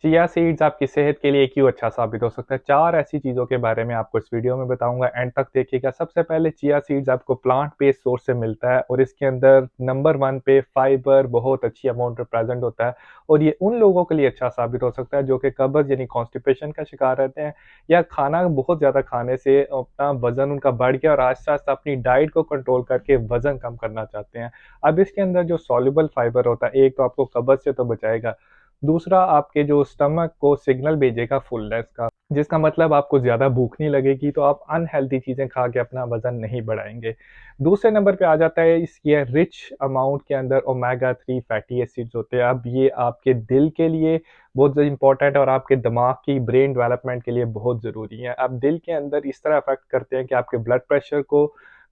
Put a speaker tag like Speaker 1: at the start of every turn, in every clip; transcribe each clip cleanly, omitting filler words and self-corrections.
Speaker 1: Chia seeds आपकी सेहत के लिए क्यों अच्छा साबित हो सकता है? 4 ऐसी चीज़ों के बारे में आपको इस वीडियो में बताऊँगा, एंड तक देखिएगा। सबसे पहले चिया सीड्स आपको प्लांट बेस्ड सोर्स से मिलता है और इसके अंदर नंबर 1 पे फाइबर बहुत अच्छी अमाउंट में प्रेज़ेंट होता है और ये उन लोगों के लिए अच्छा साबित हो सकता है जो कि कब्ज़ यानी कॉन्स्टिपेशन का शिकार रहते हैं या खाना बहुत ज़्यादा खाने से अपना वज़न उनका बढ़ गया और आहिस्ता-आहिस्ता अपनी डाइट को कंट्रोल करके वज़न कम करना चाहते हैं। अब इसके अंदर जो सॉल्युबल फाइबर होता है, एक तो आपको कब्ज़ से तो बचाएगा, दूसरा आपके जो स्टमक को सिग्नल भेजेगा फुलनेस का, जिसका मतलब आपको ज़्यादा भूख नहीं लगेगी, तो आप अनहेल्दी चीज़ें खा के अपना वज़न नहीं बढ़ाएँगे। दूसरे नंबर पे आ जाता है इसके रिच अमाउंट के अंदर ओमेगा 3 फैटी एसिड्स होते हैं। अब ये आपके दिल के लिए बहुत इम्पोर्टेंट है और आपके दिमाग की ब्रेन डेवलपमेंट के लिए बहुत ज़रूरी है। अब दिल के अंदर इस तरह अफ़ेक्ट करते हैं कि आपके ब्लड प्रेशर को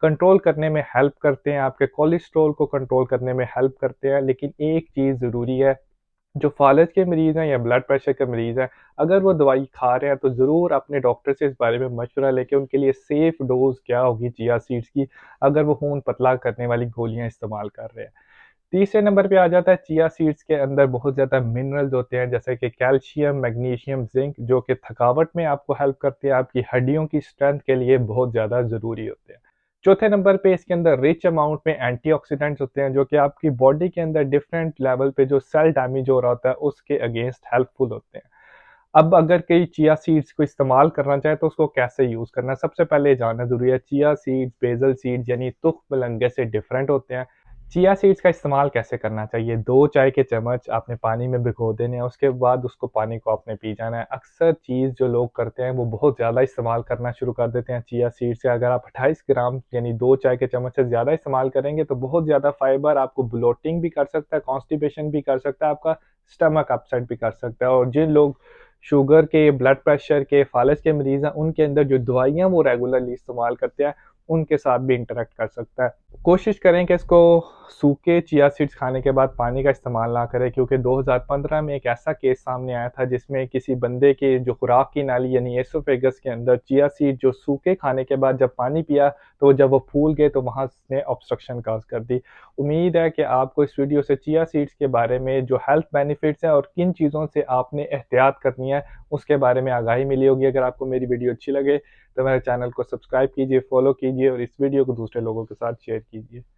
Speaker 1: कंट्रोल करने में हेल्प करते हैं, आपके कोलेस्ट्रॉल को कंट्रोल करने में हेल्प करते हैं। लेकिन एक चीज़ ज़रूरी है, जो फ़ालज के मरीज़ हैं या ब्लड प्रेशर के मरीज़ हैं, अगर वो दवाई खा रहे हैं तो ज़रूर अपने डॉक्टर से इस बारे में मशवरा लेके उनके लिए सेफ़ डोज़ क्या होगी चिया सीड्स की, अगर वो खून पतला करने वाली गोलियाँ इस्तेमाल कर रहे हैं। तीसरे नंबर पे आ जाता है चिया सीड्स के अंदर बहुत ज़्यादा मिनरल्स होते हैं जैसे कि कैल्शियम, मैग्नीशियम, ज़िंक, जो कि थकावट में आपको हेल्प करते हैं, आपकी हड्डियों की स्ट्रेंथ के लिए बहुत ज़्यादा ज़रूरी होते हैं। चौथे नंबर पे इसके अंदर रिच अमाउंट में एंटीऑक्सीडेंट्स होते हैं जो कि आपकी बॉडी के अंदर डिफरेंट लेवल पे जो सेल डैमेज हो रहा होता है उसके अगेंस्ट हेल्पफुल होते हैं। अब अगर कोई चिया सीड्स को इस्तेमाल करना चाहे तो उसको कैसे यूज़ करना है? सबसे पहले ये जानना ज़रूरी है, चिया सीड्स, बेसल सीड्स यानी तुख्म मलंगे से डिफरेंट होते हैं। चिया सीड्स का इस्तेमाल कैसे करना चाहिए? 2 चाय के चम्मच आपने पानी में भिगो देने हैं, उसके बाद उसको पानी को आपने पी जाना है। अक्सर चीज़ जो लोग करते हैं वो बहुत ज़्यादा इस्तेमाल करना शुरू कर देते हैं चिया सीड्स से। अगर आप 28 ग्राम यानी 2 चाय के चम्मच से ज़्यादा इस्तेमाल करेंगे तो बहुत ज़्यादा फाइबर आपको ब्लोटिंग भी कर सकता है, कॉन्स्टिपेशन भी कर सकता है, आपका स्टमक अपसेट भी कर सकता है। और जिन लोग शुगर के, ब्लड प्रेशर के, फ़ालज के मरीज़ हैं, उनके अंदर जो दवाइयाँ वो रेगुलरली इस्तेमाल करते हैं, उनके साथ भी इंटरैक्ट कर सकता है। कोशिश करें कि इसको सूखे चिया सीड्स खाने के बाद पानी का इस्तेमाल ना करें, क्योंकि 2015 में एक ऐसा केस सामने आया था जिसमें किसी बंदे के जो खुराक की नाली यानी एसोफेगस के अंदर चिया सीड जो सूखे खाने के बाद जब पानी पिया तो जब वो फूल गए तो वहाँ उसने ऑब्स्ट्रक्शन कॉज़ कर दी। उम्मीद है कि आपको इस वीडियो से चिया सीड्स के बारे में जो हेल्थ बेनिफिट्स हैं और किन चीज़ों से आपने एहतियात करनी है उसके बारे में आगाही मिली होगी। अगर आपको मेरी वीडियो अच्छी लगे तो मेरे चैनल को सब्सक्राइब कीजिए, फॉलो कीजिए और इस वीडियो को दूसरे लोगों के साथ शेयर कीजिए।